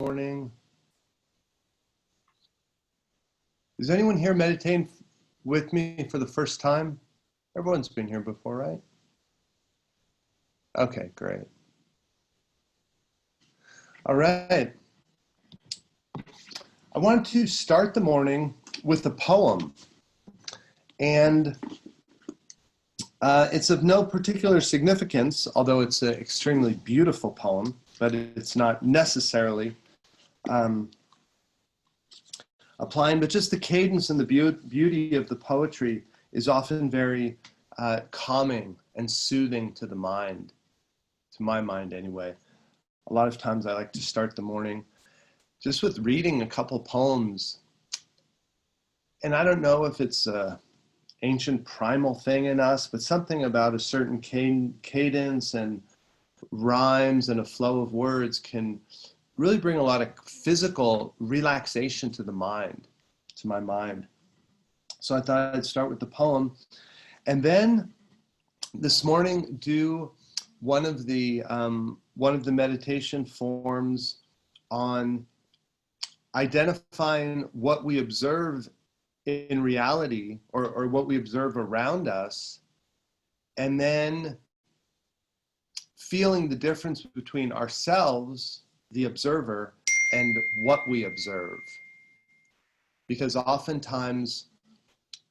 morning. Is anyone here meditating with me for the first time? Everyone's been here before, right? Okay, great. All right. I want to start the morning with a poem. And it's of no particular significance, although it's an extremely beautiful poem, but it's not necessarily applying, but just the cadence and the beauty of the poetry is often very calming and soothing to the mind, to my mind anyway. A lot of times I like to start the morning just with reading a couple poems. And I don't know if it's an ancient primal thing in us, but something about a certain cadence and rhymes and a flow of words can really bring a lot of physical relaxation to the mind, to my mind. So I thought I'd start with the poem, and then this morning do one of the meditation forms on identifying what we observe in reality or what we observe around us, and then feeling the difference between ourselves, the observer, and what we observe. Because oftentimes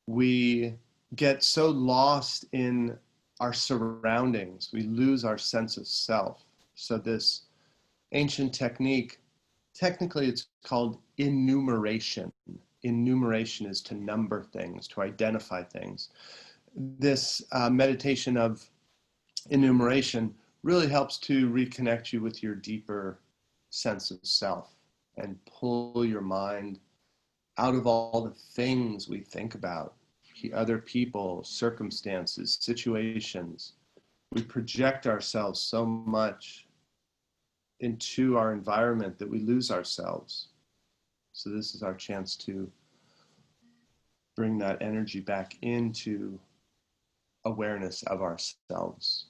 we get so lost in our surroundings, we lose our sense of self. So this ancient technique, technically it's called enumeration. Enumeration is to number things, to identify things. This meditation of enumeration really helps to reconnect you with your deeper sense of self and pull your mind out of all the things we think about, other people, circumstances, situations. We project ourselves so much into our environment that we lose ourselves. So this is our chance to bring that energy back into awareness of ourselves.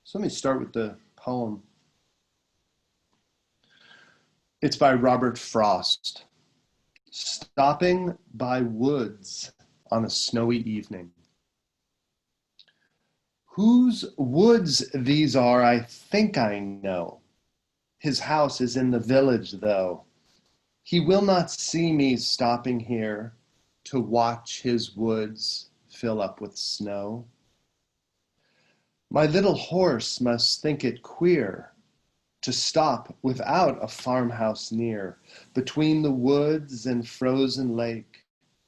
So let me start with the poem. It's by Robert Frost. Stopping by woods on a snowy evening. Whose woods these are, I think I know. His house is in the village, though. He will not see me stopping here to watch his woods fill up with snow. My little horse must think it queer to stop without a farmhouse near, between the woods and frozen lake,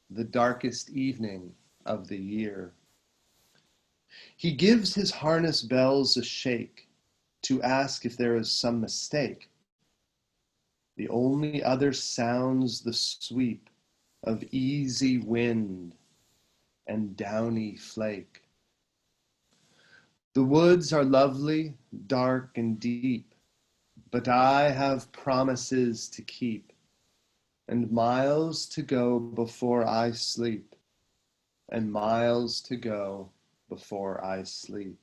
the darkest evening of the year. He gives his harness bells a shake to ask if there is some mistake. The only other sounds the sweep of easy wind and downy flake. The woods are lovely, dark and deep, but I have promises to keep, and miles to go before I sleep, and miles to go before I sleep.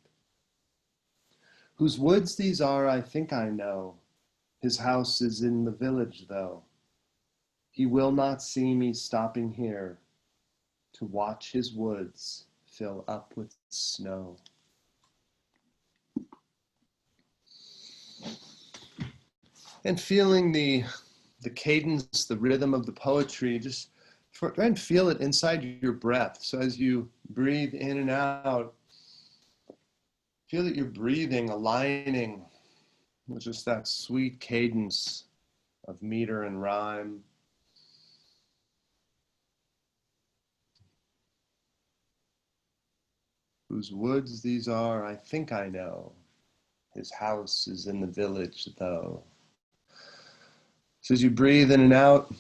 Whose woods these are, I think I know. His house is in the village, though. He will not see me stopping here to watch his woods fill up with snow. And feeling the cadence, the rhythm of the poetry, just try and feel it inside your breath. So as you breathe in and out, feel that you're breathing, aligning with just that sweet cadence of meter and rhyme. Whose woods these are, I think I know. His house is in the village, though. So as you breathe in and out,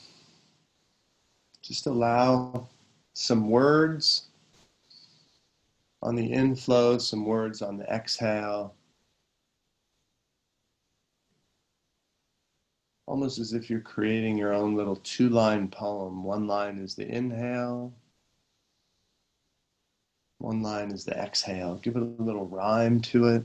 just allow some words on the inflow, some words on the exhale. Almost as if you're creating your own little two-line poem. One line is the inhale. One line is the exhale. Give it a little rhyme to it.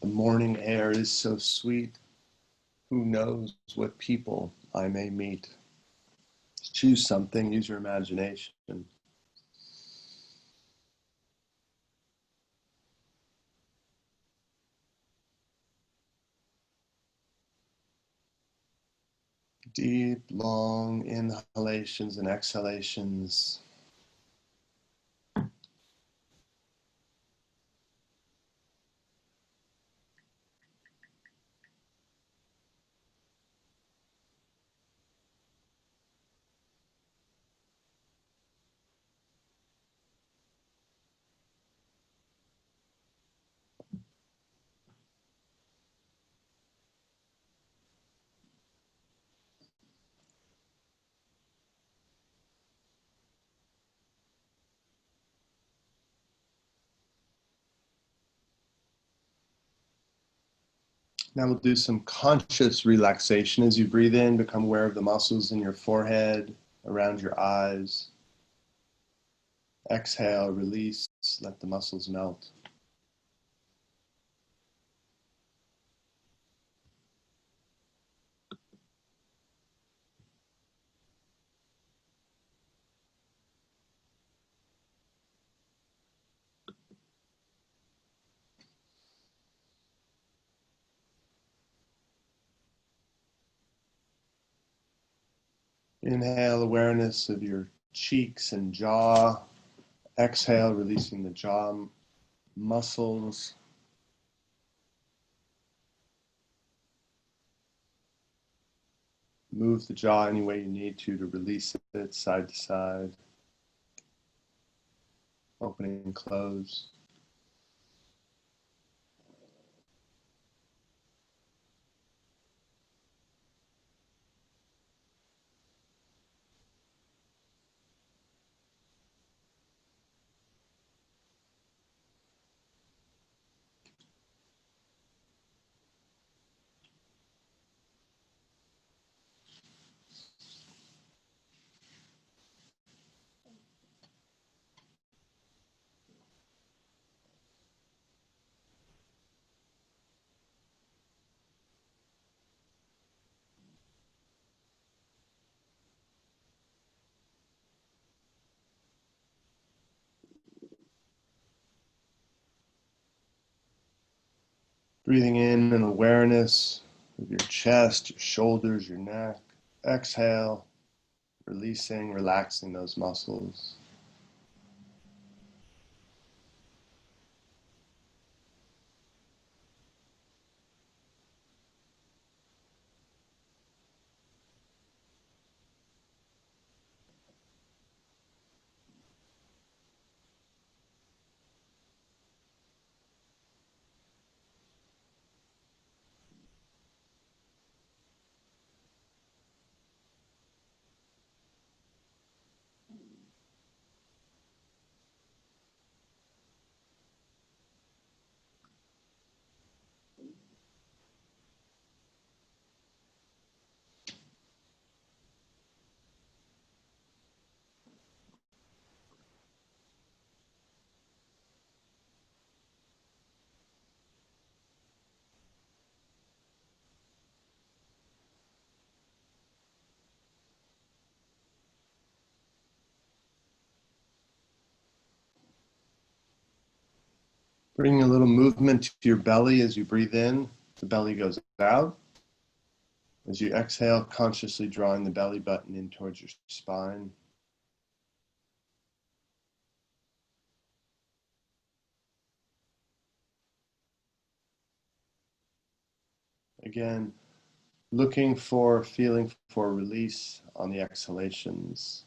morning air is so sweet. Who knows what people I may meet? Choose something, use your imagination. Deep, long inhalations and exhalations. Now we'll do some conscious relaxation as you breathe in. Become aware of the muscles in your forehead, around your eyes. Exhale, release, let the muscles melt. Inhale, awareness of your cheeks and jaw. Exhale, releasing the jaw muscles. Move the jaw any way you need to release it side to side. Opening and close. Breathing in an awareness of your chest, your shoulders, your neck. Exhale, releasing, relaxing those muscles. Bring a little movement to your belly as you breathe in. The belly goes out. As you exhale, consciously drawing the belly button in towards your spine. Again, feeling for release on the exhalations.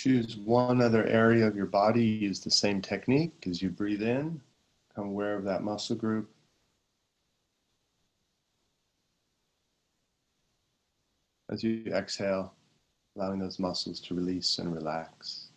choose one other area of your body, use the same technique. As you breathe in, become aware of that muscle group. As you exhale, allowing those muscles to release and relax.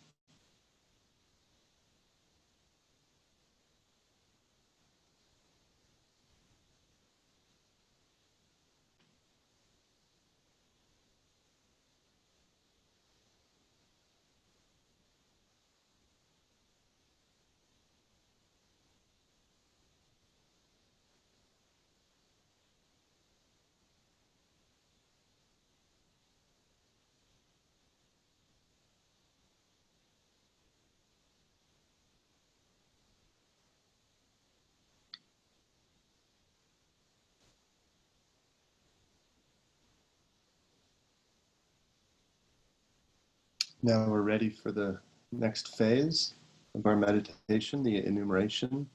Now we're ready for the next phase of our meditation, the enumeration.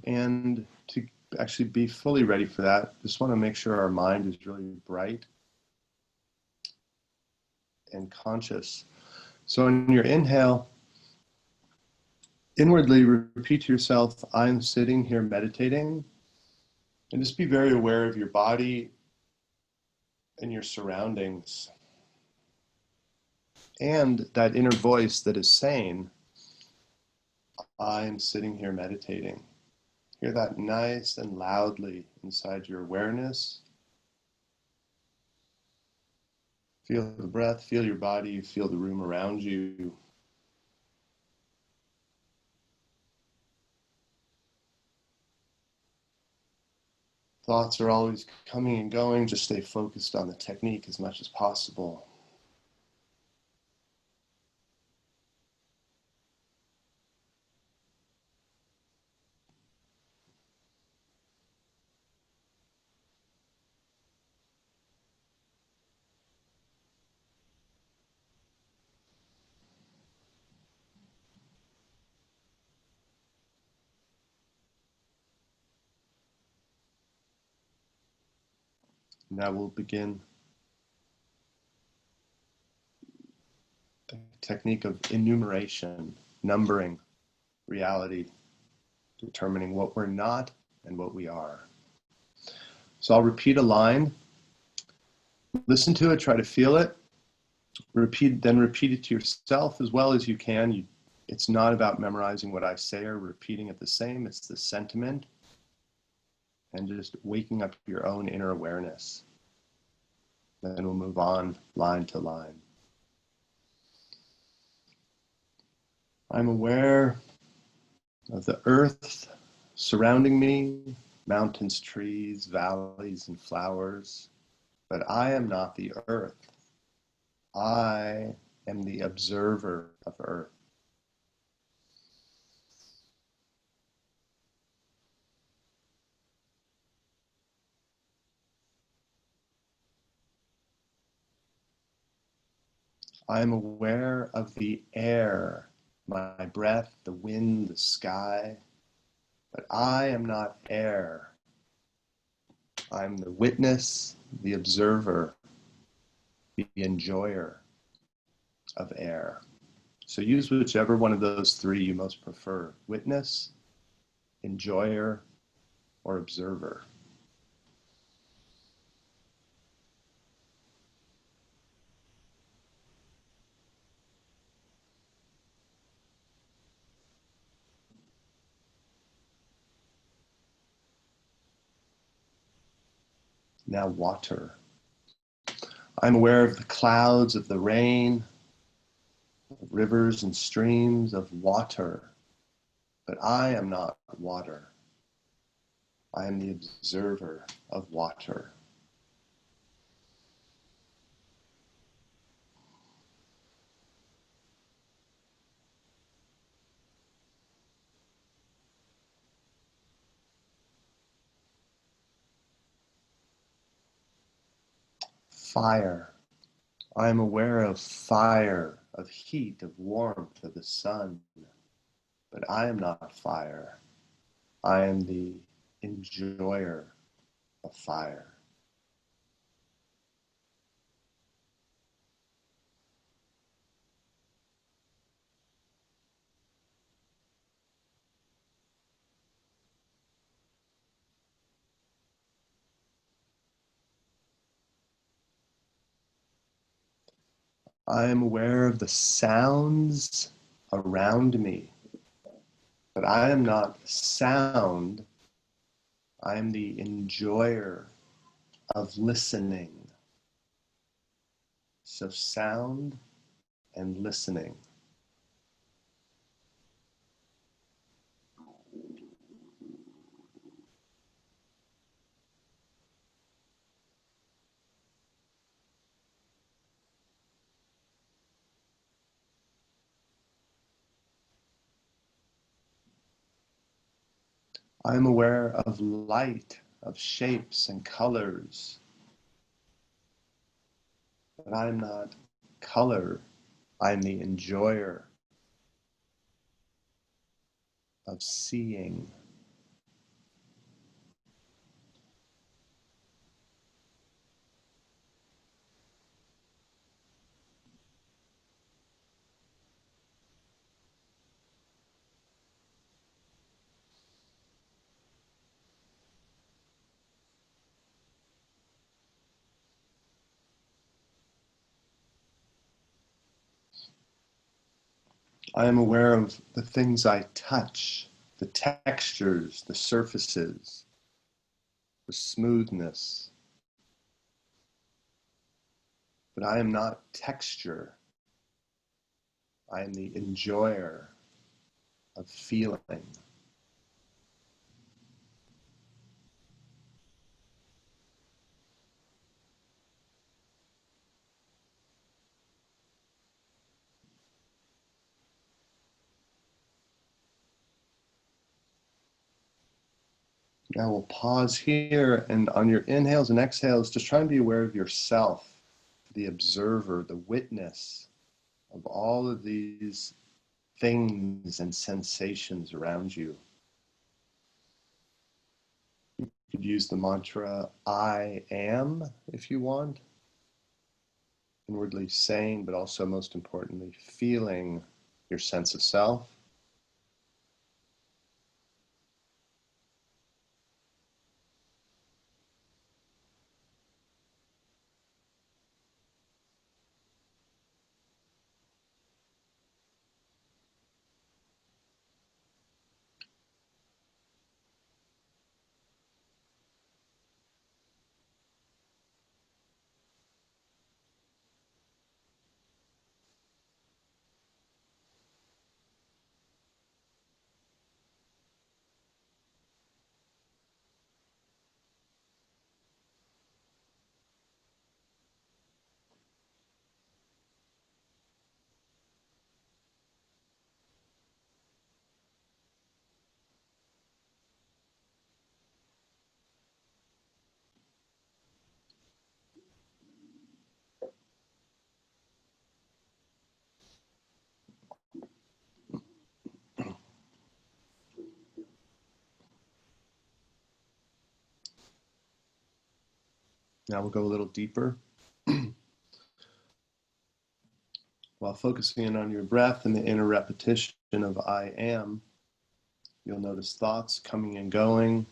And to actually be fully ready for that, just want to make sure our mind is really bright and conscious. So in your inhale, inwardly repeat to yourself, I'm sitting here meditating. And just be very aware of your body and your surroundings. And that inner voice that is saying, I'm sitting here meditating. Hear that nice and loudly inside your awareness. Feel the breath, feel your body, feel the room around you. Thoughts are always coming and going. Just stay focused on the technique as much as possible. Now we'll begin the technique of enumeration, numbering reality, determining what we're not and what we are. So I'll repeat a line, listen to it, try to feel it, then repeat it to yourself as well as you can. It's not about memorizing what I say or repeating it the same, it's the sentiment and just waking up your own inner awareness. Then we'll move on line to line. I'm aware of the earth surrounding me, mountains, trees, valleys, and flowers, but I am not the earth. I am the observer of earth. I am aware of the air, my breath, the wind, the sky, but I am not air. I'm the witness, the observer, the enjoyer of air. So use whichever one of those three you most prefer: witness, enjoyer, or observer. Now water. I'm aware of the clouds, of the rain, of rivers and streams, of water, but I am not water. I am the observer of water. Fire. I am aware of fire, of heat, of warmth, of the sun, but I am not fire. I am the enjoyer of fire. I am aware of the sounds around me, but I am not sound. I am the enjoyer of listening. So sound and listening. I am aware of light, of shapes and colors, but I am not color. I am the enjoyer of seeing. I am aware of the things I touch, the textures, the surfaces, the smoothness, but I am not texture. I am the enjoyer of feeling. Now we'll pause here, and on your inhales and exhales, just try and be aware of yourself, the observer, the witness of all of these things and sensations around you. You could use the mantra, I am, if you want, inwardly saying, but also most importantly, feeling your sense of self. Now we'll go a little deeper. While focusing in on your breath and the inner repetition of I am, you'll notice thoughts coming and going.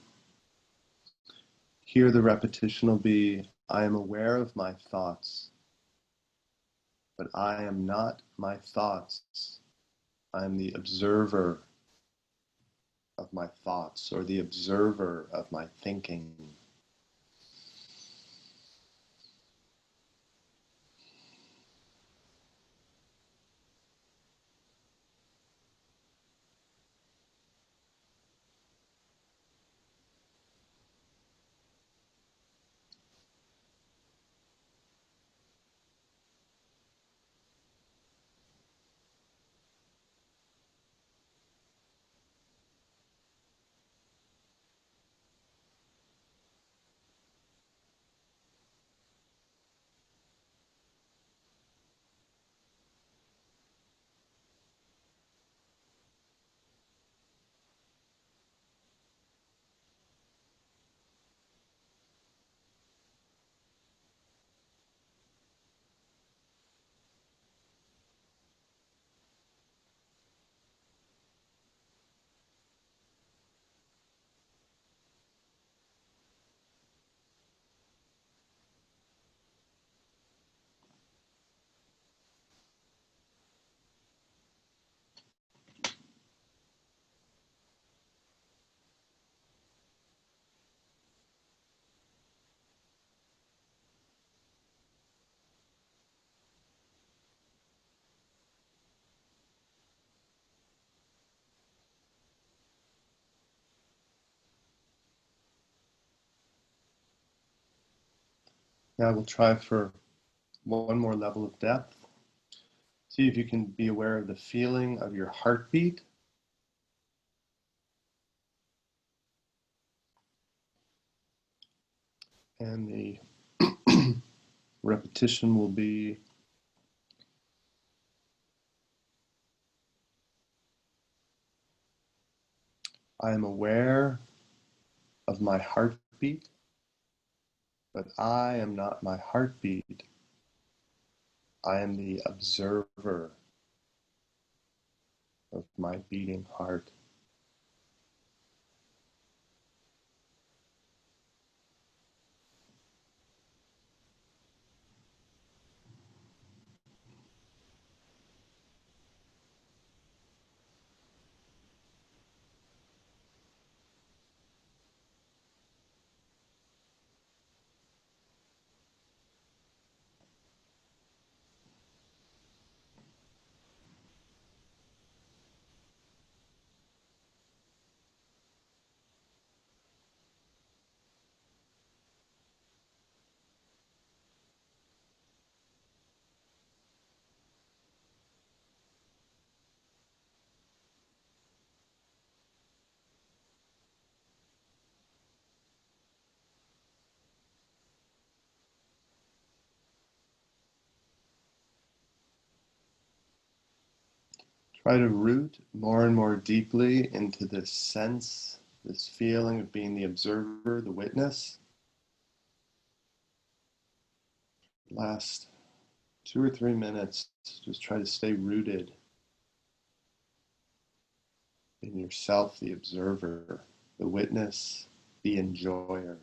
Here the repetition will be, I am aware of my thoughts, but I am not my thoughts. I am the observer of my thoughts, or the observer of my thinking. Now we'll try for one more level of depth. See if you can be aware of the feeling of your heartbeat. And the repetition will be I am aware of my heartbeat, but I am not my heartbeat. I am the observer of my beating heart. Try to root more and more deeply into this sense, this feeling of being the observer, the witness. Last 2 or 3 minutes, just try to stay rooted in yourself, the observer, the witness, the enjoyer.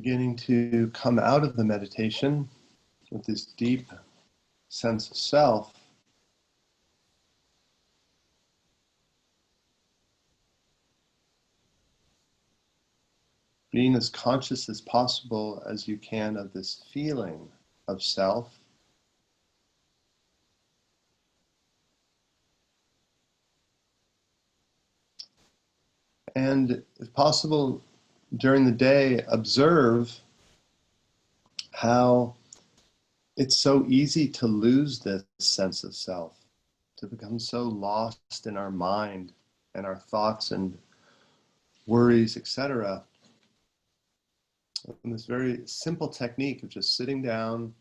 Beginning to come out of the meditation with this deep sense of self. Being as conscious as possible as you can of this feeling of self. And if possible, during the day, observe how it's so easy to lose this sense of self, to become so lost in our mind and our thoughts and worries, etc. And this very simple technique of just sitting down,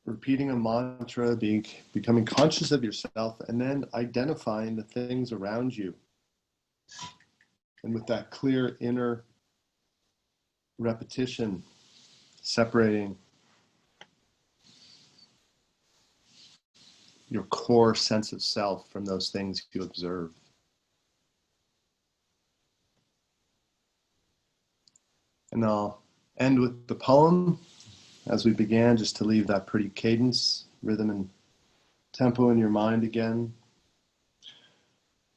repeating a mantra, becoming conscious of yourself, and then identifying the things around you. And with that clear inner repetition, separating your core sense of self from those things you observe. And I'll end with the poem as we began, just to leave that pretty cadence, rhythm, and tempo in your mind again.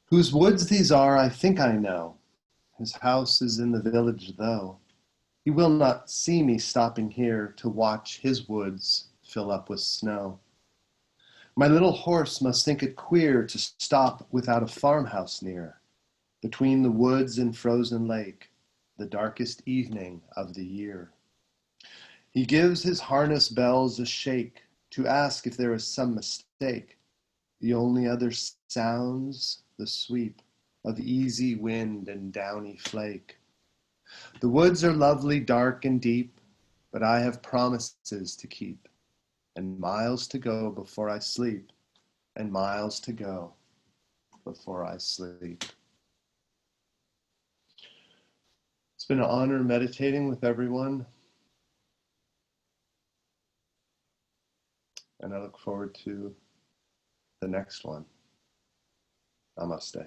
Whose woods these are, I think I know. His house is in the village, though. He will not see me stopping here to watch his woods fill up with snow. My little horse must think it queer to stop without a farmhouse near, between the woods and frozen lake, the darkest evening of the year. He gives his harness bells a shake to ask if there is some mistake. The only other sounds the sweep of easy wind and downy flake. The woods are lovely, dark and deep, but I have promises to keep, and miles to go before I sleep, and miles to go before I sleep. It's been an honor meditating with everyone, and I look forward to the next one. Namaste.